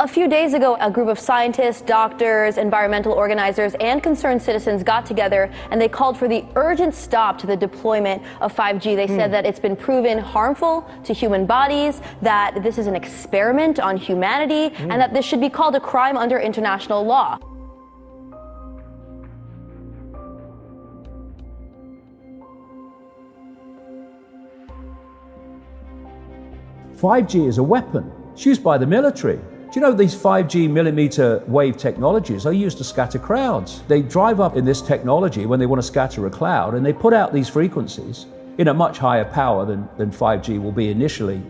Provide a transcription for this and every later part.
A few days ago, a group of scientists, doctors, environmental organizers, and concerned citizens got together and they called for the urgent stop to the deployment of 5G. They said that it's been proven harmful to human bodies, that this is an experiment on humanity, and that this should be called a crime under international law. "5G is a weapon. It's used by the military. Do you know these 5G millimeter wave technologies are used to scatter crowds? They drive up in this technology when they want to scatter a cloud, and they put out these frequencies in a much higher power than 5G will be initially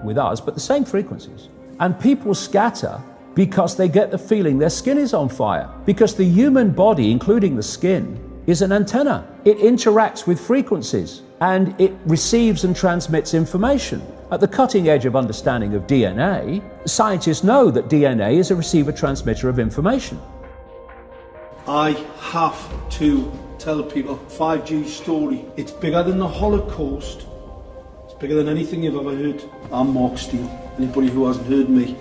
with us, but the same frequencies. And people scatter because they get the feeling their skin is on fire. Because the human body, including the skin, is an antenna. It interacts with frequencies and it receives and transmits information. At the cutting edge of understanding of DNA, scientists know that DNA is a receiver-transmitter of information. I have to tell people 5G story. It's bigger than the Holocaust. It's bigger than anything you've ever heard. I'm Mark Steele. Anybody who hasn't heard me.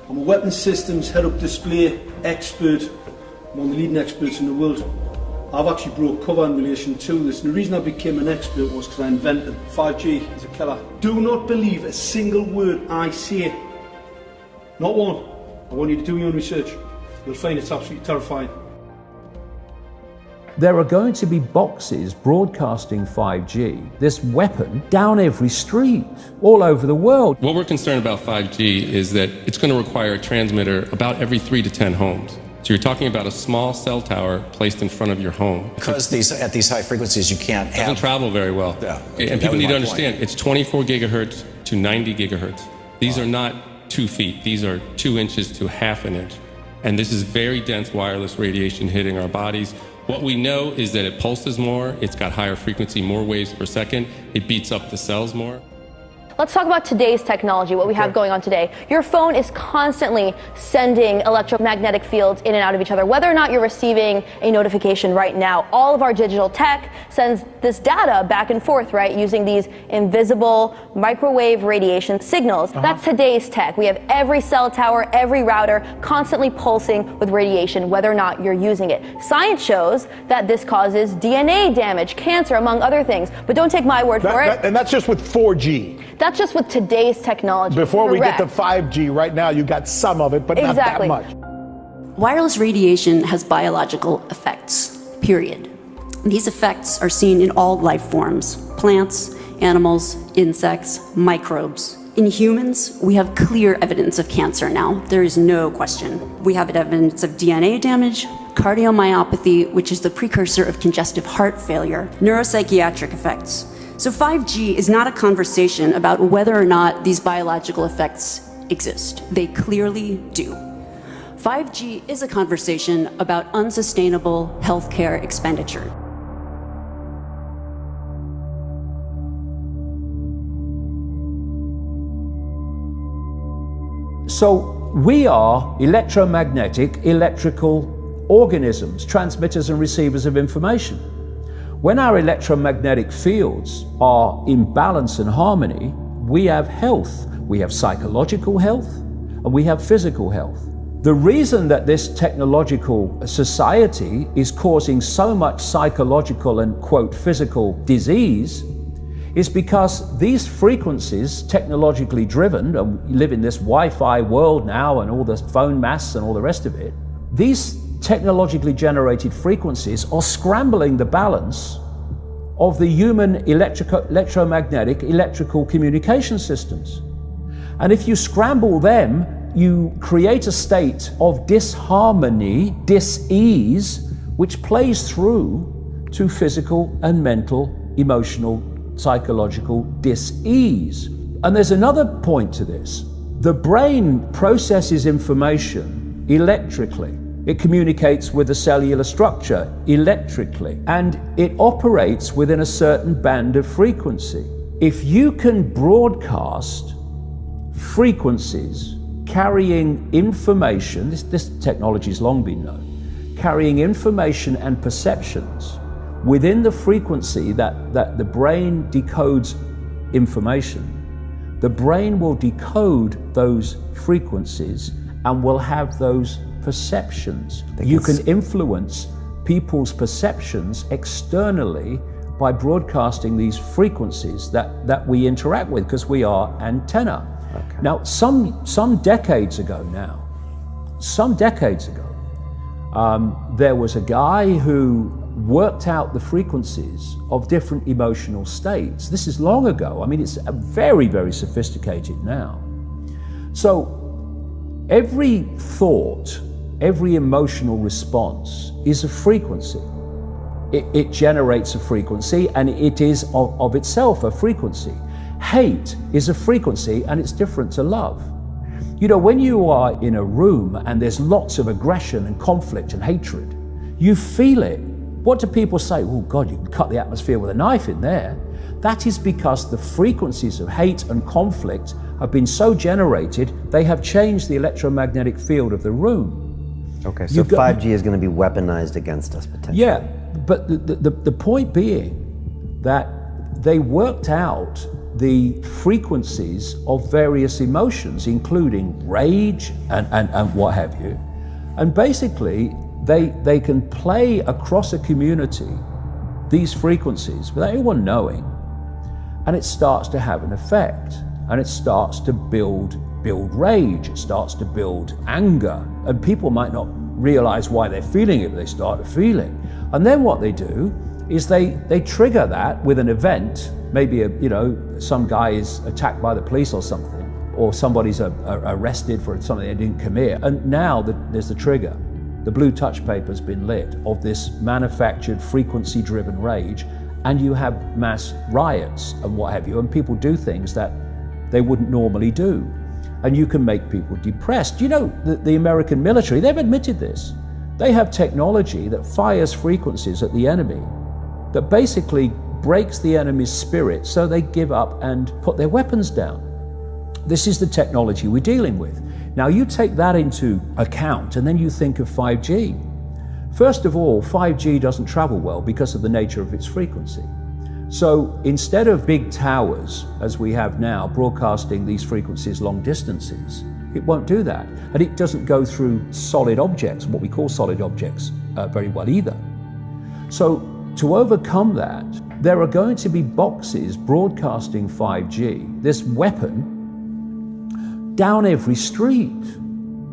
I'm a weapons systems head-up display expert. I'm one of the leading experts in the world. I've actually brought cover in relation to this, and the reason I became an expert was because I invented 5G is a killer. Do not believe a single word I say. Not one. I want you to do your own research. You'll find it's absolutely terrifying. There are going to be boxes broadcasting 5G, this weapon, down every street, all over the world. What we're concerned about 5G is that it's going to require a transmitter about every 3 to 10 homes. So you're talking about a small cell tower placed in front of your home. Because at these high frequencies you can't have... It doesn't travel very well. Yeah. And people need to understand, it's 24 gigahertz to 90 gigahertz. These are not 2 feet. These are 2 inches to half an inch. And this is very dense wireless radiation hitting our bodies. What we know is that it pulses more, it's got higher frequency, more waves per second, it beats up the cells more. Let's talk about today's technology, what we have going on today. Your phone is constantly sending electromagnetic fields in and out of each other. Whether or not you're receiving a notification right now, all of our digital tech sends this data back and forth, right, using these invisible microwave radiation signals. That's today's tech. We have every cell tower, every router constantly pulsing with radiation, whether or not you're using it. Science shows that this causes DNA damage, cancer, among other things. But don't take my word for it. And that's just with 4G. That's just with today's technology. Before we get to 5G, right now you got some of it, but not that much. Wireless radiation has biological effects, period. These effects are seen in all life forms: plants, animals, insects, microbes. In humans, we have clear evidence of cancer now. There is no question. We have evidence of DNA damage, cardiomyopathy, which is the precursor of congestive heart failure, neuropsychiatric effects. So 5G is not a conversation about whether or not these biological effects exist. They clearly do. 5G is a conversation about unsustainable healthcare expenditure. So we are electromagnetic, electrical organisms, transmitters and receivers of information. When our electromagnetic fields are in balance and harmony, we have health. We have psychological health and we have physical health. The reason that this technological society is causing so much psychological and, quote, physical disease is because these frequencies, technologically driven, and we live in this Wi-Fi world now and all the phone masts and all the rest of it, these technologically generated frequencies are scrambling the balance of the human electromagnetic electrical communication systems. And if you scramble them, you create a state of disharmony, dis-ease, which plays through to physical and mental, emotional, psychological dis-ease. And there's another point to this. The brain processes information electrically. It communicates with the cellular structure electrically, and it operates within a certain band of frequency. If you can broadcast frequencies carrying information, this technology has long been known, carrying information and perceptions within the frequency that the brain decodes information, the brain will decode those frequencies and will have those perceptions. You can influence people's perceptions externally by broadcasting these frequencies that we interact with, because we are antenna. Okay. Now, some decades ago, there was a guy who worked out the frequencies of different emotional states. This is long ago. I mean, it's very, very sophisticated now. So every thought, every emotional response is a frequency. It generates a frequency, and it is of itself a frequency. Hate is a frequency, and it's different to love. You know, when you are in a room and there's lots of aggression and conflict and hatred, you feel it. What do people say? Oh God, you can cut the atmosphere with a knife in there. That is because the frequencies of hate and conflict have been so generated, they have changed the electromagnetic field of the room. Okay, so 5G is going to be weaponized against us potentially. Yeah, but the point being that they worked out the frequencies of various emotions, including rage and what have you. And basically, they can play across a community these frequencies without anyone knowing, and it starts to have an effect, and it starts to build rage, it starts to build anger, and people might not realize why they're feeling it, but they start to feel it. And then what they do is they trigger that with an event. Maybe some guy is attacked by the police or something, or somebody's arrested for something they didn't commit, and now there's the trigger. The blue touch paper's been lit of this manufactured frequency-driven rage, and you have mass riots and what have you, and people do things that they wouldn't normally do. And you can make people depressed. You know, the American military, they've admitted this. They have technology that fires frequencies at the enemy that basically breaks the enemy's spirit so they give up and put their weapons down. This is the technology we're dealing with. Now you take that into account and then you think of 5G. First of all, 5G doesn't travel well because of the nature of its frequency. So instead of big towers, as we have now, broadcasting these frequencies long distances, it won't do that. And it doesn't go through solid objects, what we call solid objects, very well either. So to overcome that, there are going to be boxes broadcasting 5G, this weapon, down every street,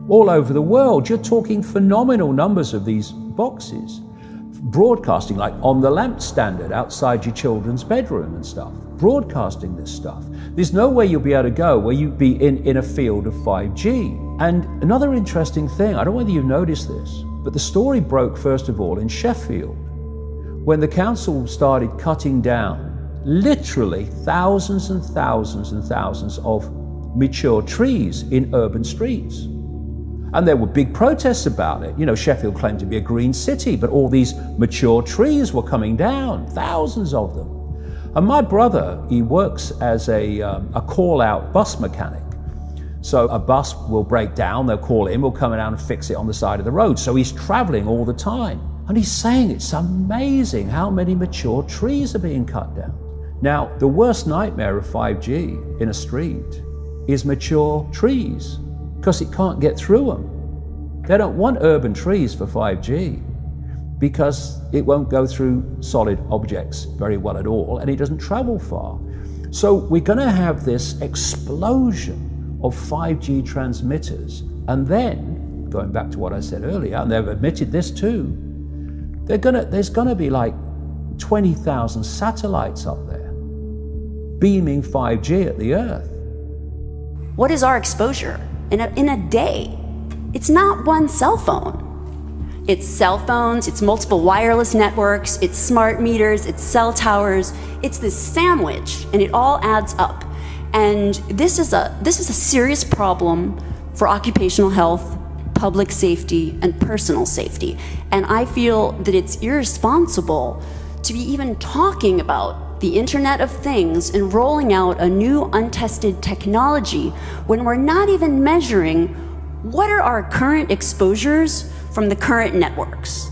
all over the world. You're talking phenomenal numbers of these boxes, broadcasting like on the lamp standard outside your children's bedroom and stuff, broadcasting this stuff. There's no way you'll be able to go where you'd be in a field of 5G. And another interesting thing, I don't know whether you've noticed this, but the story broke first of all in Sheffield, when the council started cutting down literally thousands and thousands and thousands of mature trees in urban streets. And there were big protests about it. You know, Sheffield claimed to be a green city, but all these mature trees were coming down, thousands of them. And my brother, he works as a call-out bus mechanic. So a bus will break down, they'll call him, we'll come down and fix it on the side of the road. So he's traveling all the time. And he's saying it's amazing how many mature trees are being cut down. Now, the worst nightmare of 5G in a street is mature trees, because it can't get through them. They don't want urban trees for 5G because it won't go through solid objects very well at all, and it doesn't travel far. So we're going to have this explosion of 5G transmitters, and then, going back to what I said earlier, and they've admitted this too, there's going to be like 20,000 satellites up there beaming 5G at the Earth. What is our exposure in a day? It's not one cell phone. It's cell phones, it's multiple wireless networks, it's smart meters, it's cell towers. It's this sandwich, and it all adds up. And this is a serious problem for occupational health, public safety, and personal safety. And I feel that it's irresponsible to be even talking about the Internet of Things and rolling out a new untested technology when we're not even measuring what are our current exposures from the current networks.